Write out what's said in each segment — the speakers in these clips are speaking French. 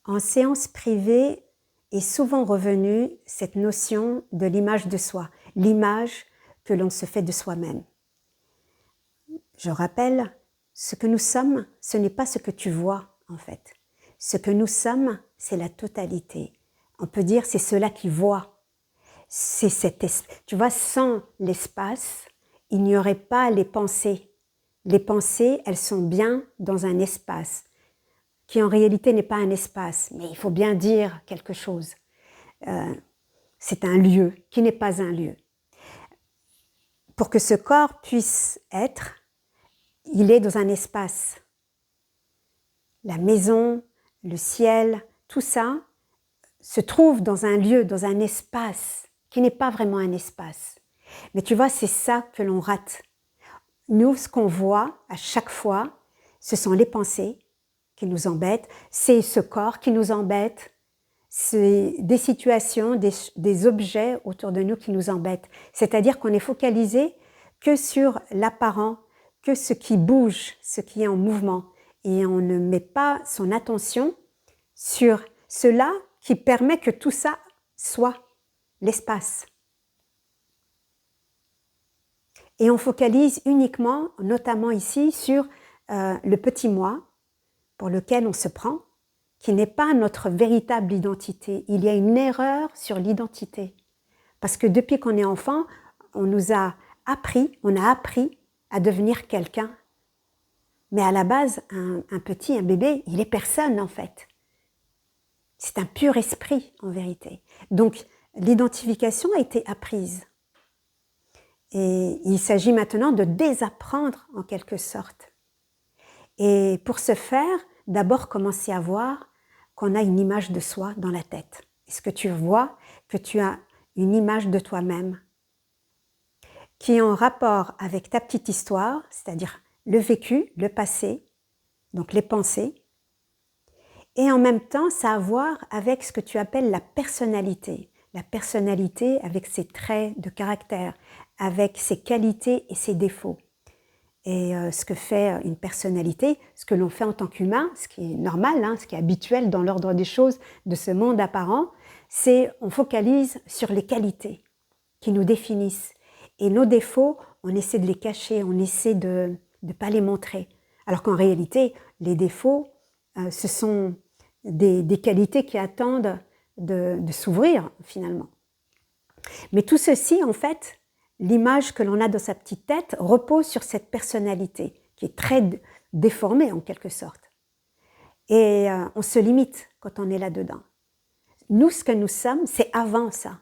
En séance privée est souvent revenue cette notion de l'image de soi, l'image que l'on se fait de soi-même. Je rappelle, ce que nous sommes, ce n'est pas ce que tu vois en fait. Ce que nous sommes, c'est la totalité. On peut dire c'est cela qui voit. C'est tu vois, sans l'espace, il n'y aurait pas les pensées. Les pensées, elles sont bien dans un espace, qui en réalité n'est pas un espace, mais il faut bien dire quelque chose. C'est un lieu qui n'est pas un lieu. Pour que ce corps puisse être, il est dans un espace. La maison, le ciel, tout ça se trouve dans un lieu, dans un espace qui n'est pas vraiment un espace. Mais tu vois, c'est ça que l'on rate. Nous, ce qu'on voit à chaque fois, ce sont les pensées qui nous embêtent, c'est ce corps qui nous embête, c'est des situations, des objets autour de nous qui nous embêtent. C'est-à-dire qu'on est focalisé que sur l'apparent, que ce qui bouge, ce qui est en mouvement. Et on ne met pas son attention sur cela qui permet que tout ça soit l'espace. Et on focalise uniquement, notamment ici, sur le petit moi pour lequel on se prend, qui n'est pas notre véritable identité. Il y a une erreur sur l'identité. Parce que depuis qu'on est enfant, on a appris à devenir quelqu'un. Mais à la base, un bébé, il est personne en fait. C'est un pur esprit en vérité. Donc l'identification a été apprise. Et il s'agit maintenant de désapprendre en quelque sorte. Et pour ce faire, d'abord commencer à voir qu'on a une image de soi dans la tête. Est-ce que tu vois que tu as une image de toi-même qui est en rapport avec ta petite histoire, c'est-à-dire le vécu, le passé, donc les pensées, et en même temps, ça a à voir avec ce que tu appelles la personnalité avec ses traits de caractère, avec ses qualités et ses défauts. Et ce que fait une personnalité, ce que l'on fait en tant qu'humain, ce qui est normal, ce qui est habituel dans l'ordre des choses de ce monde apparent, c'est on focalise sur les qualités qui nous définissent. Et nos défauts, on essaie de les cacher, on essaie de ne pas les montrer. Alors qu'en réalité, les défauts, ce sont des qualités qui attendent de s'ouvrir finalement. Mais tout ceci, en fait, l'image que l'on a dans sa petite tête repose sur cette personnalité qui est très déformée en quelque sorte. Et on se limite quand on est là-dedans. Nous, ce que nous sommes, c'est avant ça.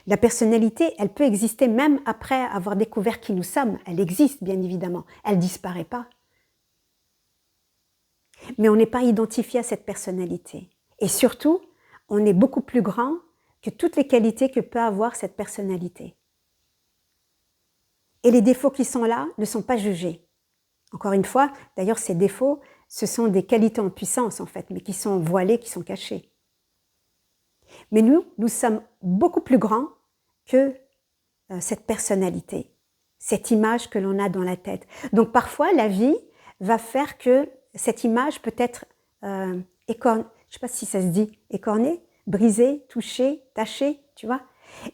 La personnalité, elle peut exister même après avoir découvert qui nous sommes. Elle existe, bien évidemment. Elle ne disparaît pas. Mais on n'est pas identifié à cette personnalité. Et surtout, on est beaucoup plus grand que toutes les qualités que peut avoir cette personnalité. Et les défauts qui sont là ne sont pas jugés. Encore une fois, d'ailleurs, ces défauts, ce sont des qualités en puissance, en fait, mais qui sont voilées, qui sont cachées. Mais nous sommes beaucoup plus grands que cette personnalité, cette image que l'on a dans la tête. Donc parfois, la vie va faire que cette image peut être écornée, je ne sais pas si ça se dit, écornée, brisée, touchée, tachée, tu vois.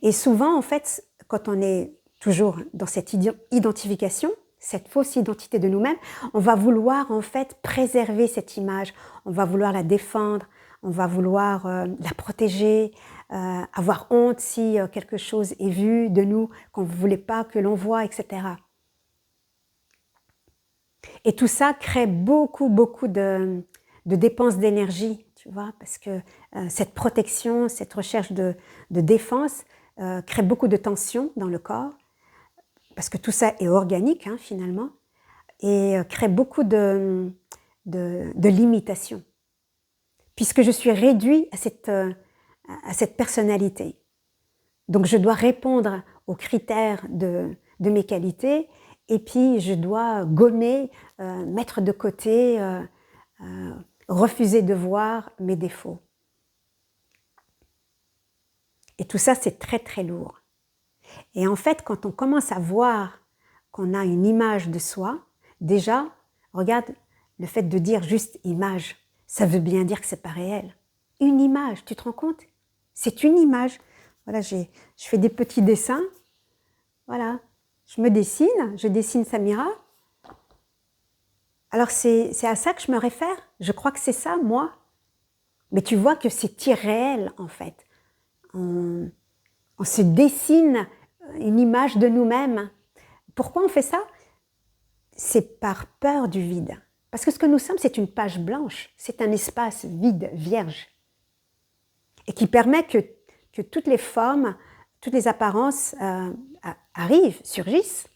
Et souvent, en fait, quand on est toujours dans cette identification, cette fausse identité de nous-mêmes, on va vouloir en fait préserver cette image, on va vouloir la défendre, on va vouloir la protéger, avoir honte si quelque chose est vu de nous qu'on ne voulait pas que l'on voit, etc. Et tout ça crée beaucoup de dépenses d'énergie, tu vois, parce que cette protection, cette recherche de défense crée beaucoup de tension dans le corps, parce que tout ça est organique finalement, et crée beaucoup de limitations, puisque je suis réduit à cette personnalité. Donc je dois répondre aux critères de mes qualités, et puis je dois gommer, mettre de côté, refuser de voir mes défauts. Et tout ça, c'est très lourd. Et en fait, quand on commence à voir qu'on a une image de soi, déjà, regarde le fait de dire juste image, ça veut bien dire que c'est pas réel. Une image, tu te rends compte? C'est une image. Voilà, je fais des petits dessins. Voilà, je dessine Samira. Alors c'est à ça que je me réfère. Je crois que c'est ça, moi. Mais tu vois que c'est irréel, en fait. On se dessine une image de nous-mêmes. Pourquoi on fait ça? C'est par peur du vide. Parce que ce que nous sommes, c'est une page blanche. C'est un espace vide, vierge. Et qui permet que toutes les formes, toutes les apparences arrivent, surgissent.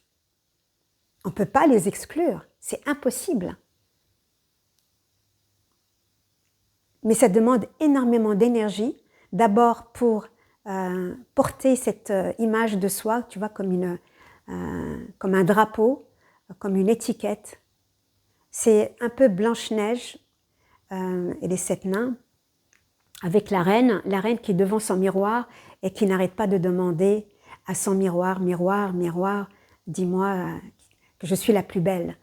On ne peut pas les exclure. C'est impossible. Mais ça demande énormément d'énergie. D'abord pour porter cette image de soi, tu vois, comme un drapeau, comme une étiquette. C'est un peu Blanche-Neige et les 7 nains, avec la reine qui est devant son miroir et qui n'arrête pas de demander à son miroir, miroir, miroir, dis-moi que je suis la plus belle.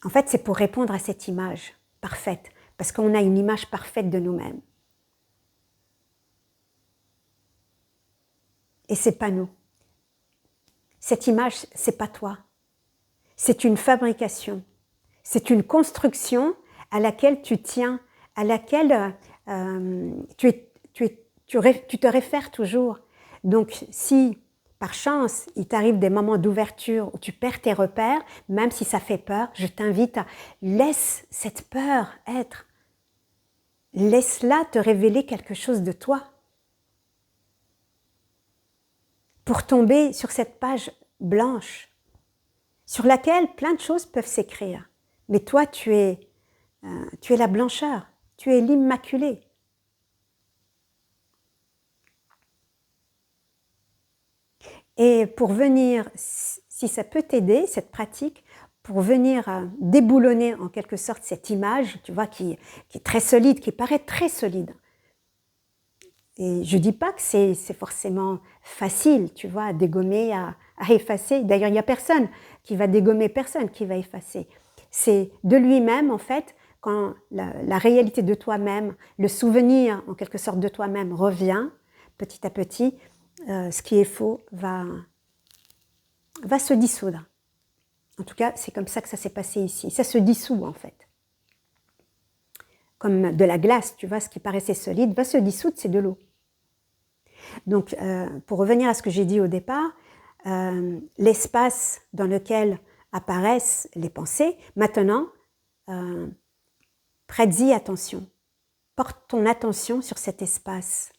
En fait, c'est pour répondre à cette image parfaite, parce qu'on a une image parfaite de nous-mêmes. Et c'est pas nous. Cette image, c'est pas toi. C'est une fabrication. C'est une construction à laquelle tu tiens, à laquelle tu te réfères toujours. Donc, si par chance, il t'arrive des moments d'ouverture où tu perds tes repères, même si ça fait peur, je t'invite à laisse cette peur être. Laisse-la te révéler quelque chose de toi. Pour tomber sur cette page blanche, sur laquelle plein de choses peuvent s'écrire. Mais toi, tu es la blancheur, tu es l'immaculé. Et pour venir, si ça peut t'aider, cette pratique, pour venir déboulonner en quelque sorte cette image, tu vois, qui est très solide, qui paraît très solide. Et je ne dis pas que c'est forcément facile, tu vois, à dégommer, à effacer. D'ailleurs, il n'y a personne qui va dégommer, personne qui va effacer. C'est de lui-même, en fait, quand la réalité de toi-même, le souvenir, en quelque sorte, de toi-même revient, petit à petit, ce qui est faux va se dissoudre. En tout cas, c'est comme ça que ça s'est passé ici. Ça se dissout, en fait. Comme de la glace, tu vois, ce qui paraissait solide va se dissoudre, c'est de l'eau. Donc, pour revenir à ce que j'ai dit au départ, l'espace dans lequel apparaissent les pensées, maintenant, prête-y attention. Porte ton attention sur cet espace.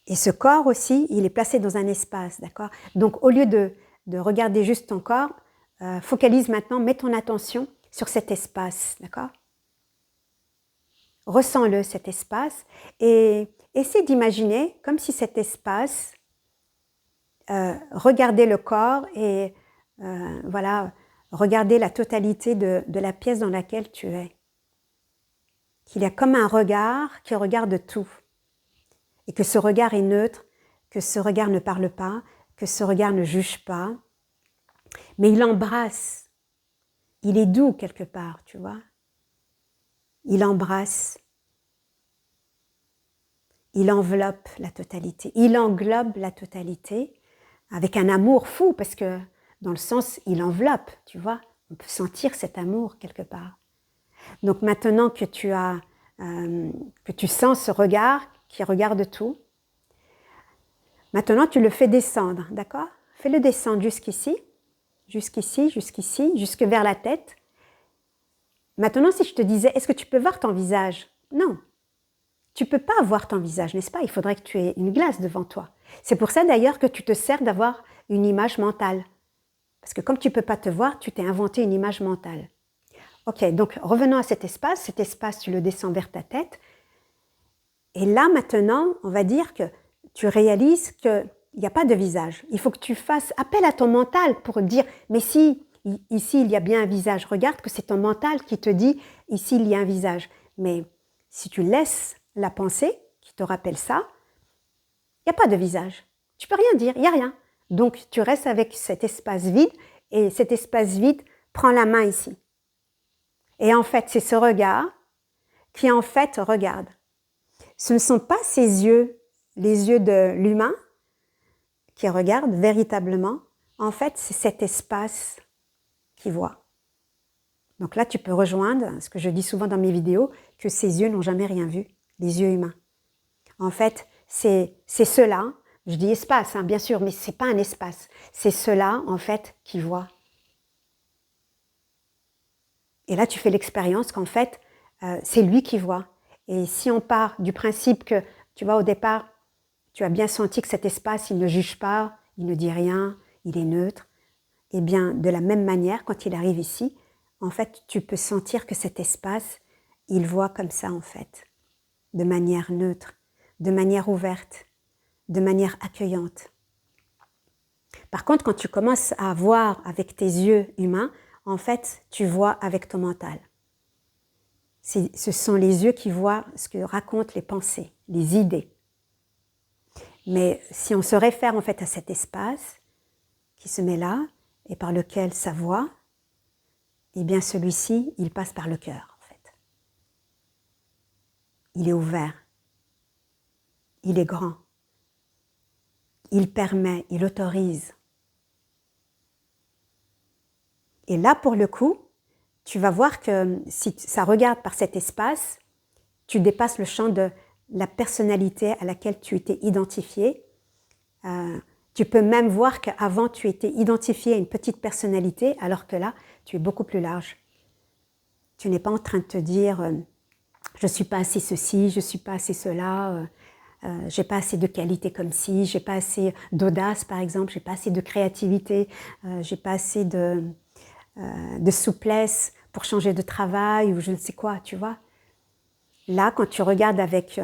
Et ce corps aussi, il est placé dans un espace, d'accord? Donc, au lieu de regarder juste ton corps, focalise maintenant, mets ton attention sur cet espace, d'accord? Ressens-le, cet espace, et essaie d'imaginer comme si cet espace regardait le corps et voilà, regardait la totalité de la pièce dans laquelle tu es. Qu'il y a comme un regard qui regarde tout. Et que ce regard est neutre, que ce regard ne parle pas, que ce regard ne juge pas, mais il embrasse. Il est doux quelque part, tu vois. Il embrasse. Il enveloppe la totalité. Il englobe la totalité avec un amour fou, parce que dans le sens, il enveloppe, tu vois. On peut sentir cet amour quelque part. Donc maintenant que tu sens ce regard qui regarde tout, maintenant tu le fais descendre, d'accord? Fais-le descendre jusqu'ici, jusqu'ici, jusqu'ici, jusque vers la tête. Maintenant, si je te disais, est-ce que tu peux voir ton visage? Non. Tu ne peux pas voir ton visage, n'est-ce pas? Il faudrait que tu aies une glace devant toi. C'est pour ça d'ailleurs que tu te sers d'avoir une image mentale. Parce que comme tu ne peux pas te voir, tu t'es inventé une image mentale. Ok, donc revenons à cet espace, tu le descends vers ta tête. Et là maintenant, on va dire que tu réalises qu'il n'y a pas de visage. Il faut que tu fasses appel à ton mental pour dire, mais si, ici il y a bien un visage, regarde que c'est ton mental qui te dit, ici il y a un visage. Mais si tu laisses la pensée qui te rappelle ça, il n'y a pas de visage. Tu peux rien dire, il n'y a rien. Donc tu restes avec cet espace vide, et cet espace vide prend la main ici. Et en fait, c'est ce regard qui en fait regarde. Ce ne sont pas ses yeux, les yeux de l'humain, qui regardent véritablement. En fait, c'est cet espace qui voit. Donc là, tu peux rejoindre ce que je dis souvent dans mes vidéos, que ces yeux n'ont jamais rien vu, les yeux humains. En fait, c'est cela, je dis espace, hein, bien sûr, mais ce n'est pas un espace. C'est cela, en fait, qui voit. Et là, tu fais l'expérience qu'en fait, c'est lui qui voit. Et si on part du principe que, tu vois, au départ, tu as bien senti que cet espace, il ne juge pas, il ne dit rien, il est neutre, eh bien, de la même manière, quand il arrive ici, en fait, tu peux sentir que cet espace, il voit comme ça, en fait, de manière neutre, de manière ouverte, de manière accueillante. Par contre, quand tu commences à voir avec tes yeux humains, en fait, tu vois avec ton mental. Ce sont les yeux qui voient ce que racontent les pensées, les idées. Mais si on se réfère en fait à cet espace qui se met là et par lequel ça voit, eh bien celui-ci, il passe par le cœur en fait. Il est ouvert, il est grand, il permet, il autorise. Et là, pour le coup, tu vas voir que si ça regarde par cet espace, tu dépasses le champ de la personnalité à laquelle tu étais identifié. Tu peux même voir qu'avant, tu étais identifié à une petite personnalité, alors que là, tu es beaucoup plus large. Tu n'es pas en train de te dire je ne suis pas assez ceci, je ne suis pas assez cela, j'ai pas assez de qualité comme ci, j'ai pas assez d'audace par exemple, j'ai pas assez de créativité, j'ai pas assez de souplesse pour changer de travail ou je ne sais quoi, tu vois. Là, quand tu regardes avec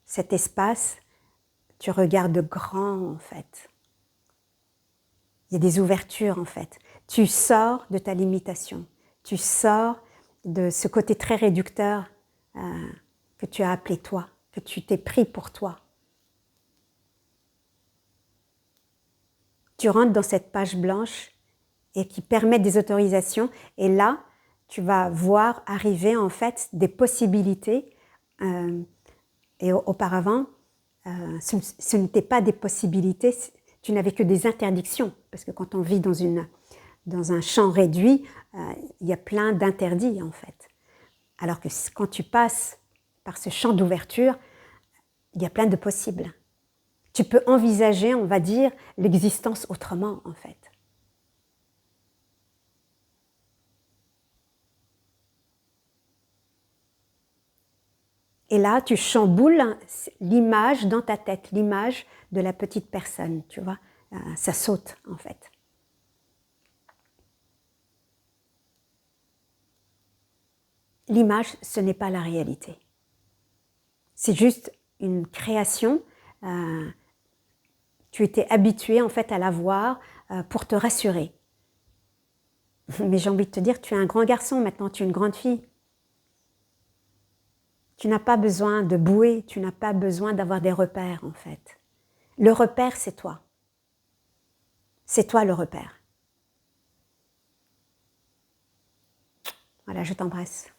cet espace, tu regardes grand en fait. Il y a des ouvertures en fait. Tu sors de ta limitation. Tu sors de ce côté très réducteur que tu as appelé toi, que tu t'es pris pour toi. Tu rentres dans cette page blanche et qui permet des autorisations. Et là, tu vas voir arriver en fait des possibilités. Et auparavant, ce n'était pas des possibilités, tu n'avais que des interdictions. Parce que quand on vit dans un champ réduit, il y a plein d'interdits en fait. Alors que quand tu passes par ce champ d'ouverture, il y a plein de possibles. Tu peux envisager, on va dire, l'existence autrement en fait. Et là, tu chamboules l'image dans ta tête, l'image de la petite personne, tu vois. Ça saute, en fait. L'image, ce n'est pas la réalité. C'est juste une création. Tu étais habitué, en fait, à la voir pour te rassurer. Mais j'ai envie de te dire, tu es un grand garçon maintenant, tu es une grande fille. Tu n'as pas besoin de bouée, tu n'as pas besoin d'avoir des repères en fait. Le repère, c'est toi. C'est toi le repère. Voilà, je t'embrasse.